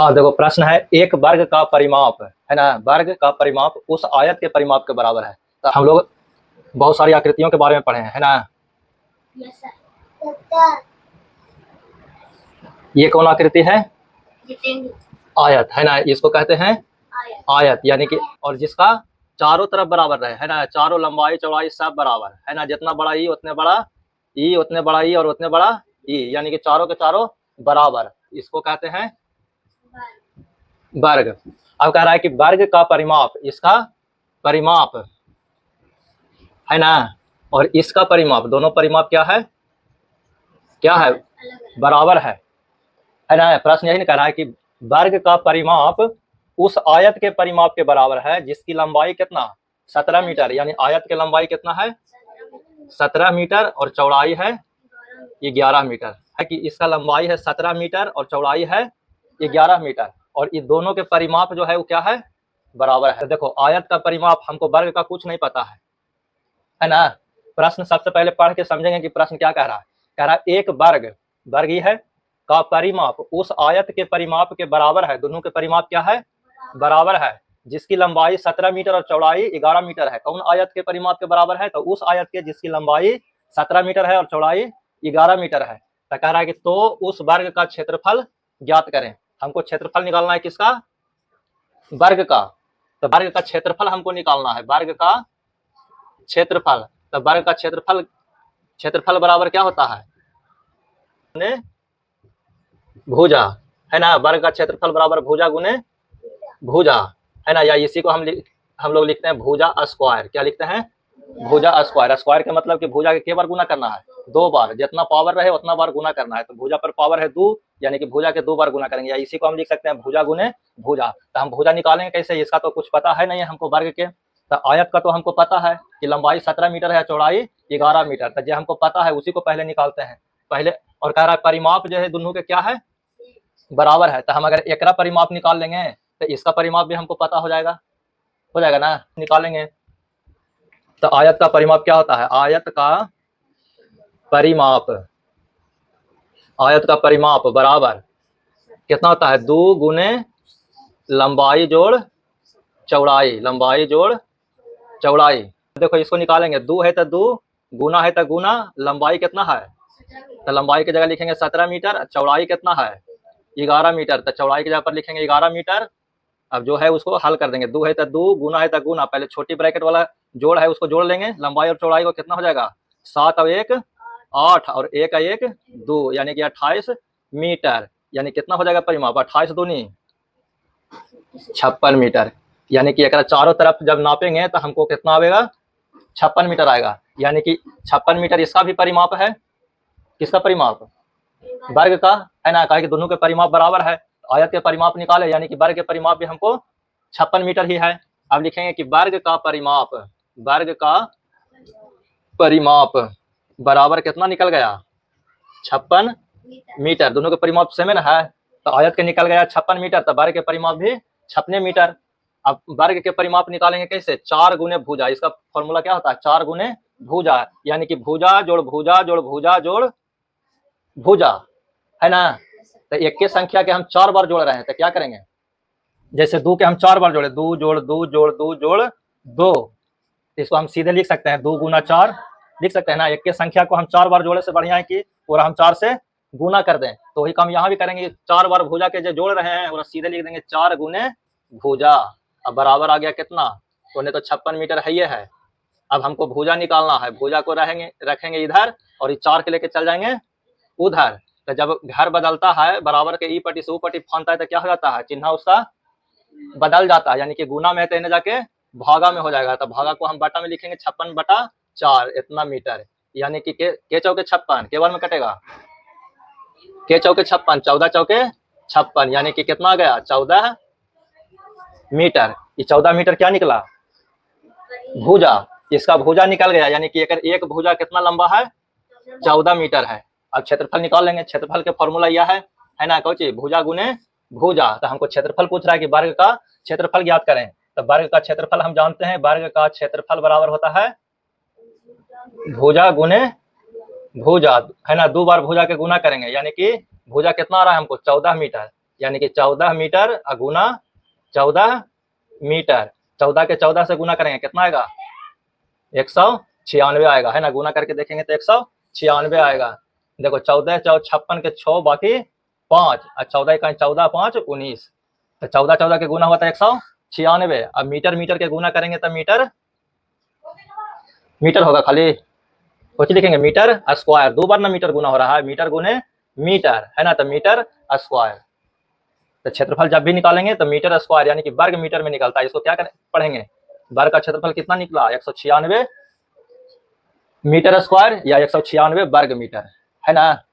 हाँ देखो, प्रश्न है एक वर्ग का परिमाप है ना, वर्ग का परिमाप उस आयत के परिमाप के बराबर है। तो हम लोग बहुत सारी आकृतियों के बारे में पढ़े हैं, है ना। ये कौन आकृति है? आयत, है ना, इसको कहते हैं आयत, यानी कि और जिसका चारों तरफ बराबर रहे, है ना, चारों लंबाई चौड़ाई सब बराबर, है ना, जितना बड़ा ई उतने बड़ा ई, उतने बड़ा ई और उतने बड़ा ई, यानी कि चारों के चारों बराबर, इसको कहते हैं वर्ग। अब कह रहा है कि वर्ग का परिमाप, इसका परिमाप, है ना, और इसका परिमाप, दोनों परिमाप क्या है, क्या है, बराबर है ना। प्रश्न यही कह रहा है कि वर्ग का परिमाप उस आयत के परिमाप के बराबर है जिसकी लंबाई कितना, 17 मीटर, यानी आयत की लंबाई कितना है, 17 मीटर और चौड़ाई है 11 मीटर, है कि इसका लंबाई है 17 मीटर और चौड़ाई है 11 मीटर, और ये दोनों के परिमाप जो है वो क्या है, बराबर है। देखो आयत का परिमाप, हमको वर्ग का कुछ नहीं पता है ना। प्रश्न सबसे पहले पढ़ के समझेंगे कि प्रश्न क्या कह रहा है। कह रहा है एक वर्ग, वर्ग ही है, का परिमाप उस आयत के परिमाप के बराबर है, दोनों के परिमाप क्या है, बराबर है, जिसकी लंबाई 17 मीटर और चौड़ाई 11 मीटर है। कौन आयत के परिमाप के बराबर है, तो उस आयत के जिसकी लंबाई 17 मीटर है और चौड़ाई 11 मीटर है। तो कह रहा है कि तो उस वर्ग का क्षेत्रफल ज्ञात करें। हमको क्षेत्रफल निकालना है, किसका, वर्ग का। तो वर्ग का क्षेत्रफल हमको निकालना है, वर्ग का क्षेत्रफल। तो वर्ग का क्षेत्रफल, क्षेत्रफल बराबर क्या होता है, भुजा, है ना, वर्ग का क्षेत्रफल बराबर भुजा गुने भुजा, है ना, या इसी को हम लोग लिखते हैं भुजा स्क्वायर। क्या लिखते हैं, भुजा स्क्वायर। स्क्वायर के मतलब कि भुजा के बार गुना करना है, 2 बार, जितना पावर रहे उतना बार गुना करना है। तो भुजा पर पावर है 2, यानी कि भुजा के 2 बार गुना करेंगे, या इसी को हम लिख सकते हैं भुजा गुने भुजा। तो हम भुजा निकालेंगे कैसे, इसका तो कुछ पता है नहीं हमको वर्ग के। तो आयत का तो हमको पता है कि लंबाई 17 मीटर है, चौड़ाई 11 मीटर, तो जो हमको पता है उसी को पहले निकालते हैं पहले। और कह रहा है परिमाप जो है दोनों के क्या है, बराबर है। तो हम अगर एकरा परिमाप निकाल लेंगे तो इसका परिमाप भी हमको पता हो जाएगा ना, निकालेंगे। तो आयत का परिमाप क्या होता है, आयत का परिमाप, आयत का परिमाप बराबर कितना होता है, 2 गुने लंबाई जोड़ चौड़ाई, लंबाई जोड़ चौड़ाई। देखो इसको निकालेंगे, 2 है तो 2, गुना है तो गुना, लंबाई कितना है, तो लंबाई की जगह लिखेंगे 17 मीटर, चौड़ाई कितना है 11 मीटर, तो चौड़ाई की जगह पर लिखेंगे 11 मीटर। अब जो है उसको हल कर देंगे, 2 है तो 2, गुना है तो गुना, पहले छोटी ब्रैकेट वाला जोड़ है उसको जोड़ लेंगे, लंबाई और चौड़ाई को कितना हो जाएगा, 7 और 1 8 और 1 का 1 2, यानी कि 28 मीटर, यानी कितना हो जाएगा परिमाप, 28 दूनी 56 मीटर, यानी कि एक चारों तरफ जब नापेंगे तो हमको कितना आएगा, 56 मीटर आएगा, यानी कि 56 मीटर इसका भी परिमाप है, किसका परिमाप, वर्ग का, है ना, कहा कि दोनों के परिमाप बराबर है। आयत के परिमाप निकाले, यानी कि वर्ग के परिमाप भी हमको 56 मीटर ही है। अब लिखेंगे कि वर्ग का परिमाप, वर्ग का परिमाप बराबर कितना निकल गया, 56 मीटर, दोनों के परिमाप सेम है। तो आयत के निकल गया 56 मीटर, तो वर्ग के परिमाप भी 56 मीटर। अब वर्ग के परिमाप निकालेंगे कैसे, 4 गुने भुजा, इसका फॉर्मूला क्या होता है, 4 गुने भुजा, यानी कि भुजा जोड़ भुजा जोड़ भुजा जोड़ भुजा, है ना। तो एक के संख्या के हम 4 बार जोड़ रहे हैं, तो क्या करेंगे, जैसे 2 के हम 4 बार जोड़े, 2 जोड़ 2 जोड़ 2 जोड़ 2, इसको हम सीधे लिख सकते हैं 2 गुना 4 लिख सकते हैं ना। एक के संख्या को हम 4 बार जोड़े से बढ़िया है कि और हम 4 से गुना कर दें, तो वही काम यहाँ भी करेंगे, 4 बार भुजा के जो जोड़ रहे हैं और सीधे लिख देंगे 4 गुने भुजा। अब बराबर आ गया कितना, तो 56 मीटर है, ये है। अब हमको भुजा निकालना है, भुजा को रखेंगे इधर और 4 के लेके चल जाएंगे उधर। तो जब घर बदलता है, बराबर के ई पट्टी से ऊ पट्टी फानता है, तो क्या हो जाता है, चिन्ह उसका बदल जाता है, यानी कि गुना में है तो इन्हें जाके भागा में हो जाएगा। तो भागा को हम बटा में लिखेंगे 56/4, इतना मीटर, यानी कि के चौके 56, के बार में कटेगा, के चौके 56, 14 चौके 56, यानी कि कितना आ गया, 14 मीटर। ये 14 मीटर क्या निकला, भुजा, इसका भुजा निकल गया, यानी कि एक भुजा कितना लंबा है, 14 मीटर है। अब क्षेत्रफल निकाल लेंगे, क्षेत्रफल के फॉर्मूला यह है ना, कौन भुजा गुने भुजा। तो हमको क्षेत्रफल पूछ रहा है कि वर्ग का क्षेत्रफल ज्ञात करें। तो वर्ग का क्षेत्रफल हम जानते हैं, वर्ग का क्षेत्रफल बराबर होता है भुजा गुने भुजा, है ना, 2 बार भुजा के गुना करेंगे, यानी कि भुजा कितना आ रहा है हमको, 14 मीटर, यानी कि 14 मीटर गुना 14 मीटर। 14 के 14 से गुना करेंगे कितना आएगा? 196 आएगा, है ना। गुना करके देखेंगे तो 196 आएगा। देखो 14 4 56 के 6 बाकी 5 और 14 का 14 5 19, तो 14 14 के गुना हुआ था 196। अब मीटर मीटर के गुना करेंगे तो मीटर मीटर होगा, खाली कुछ लिखेंगे मीटर स्क्वायर। 2 बार ना मीटर गुना हो रहा है, मीटर गुने मीटर, है ना, तो मीटर स्क्वायर। तो क्षेत्रफल जब भी निकालेंगे तो मीटर स्क्वायर यानी कि वर्ग मीटर में निकलता है। इसको क्या पढ़ेंगे? वर्ग का क्षेत्रफल कितना निकला? 196 मीटर स्क्वायर या 196 वर्ग मीटर, है ना।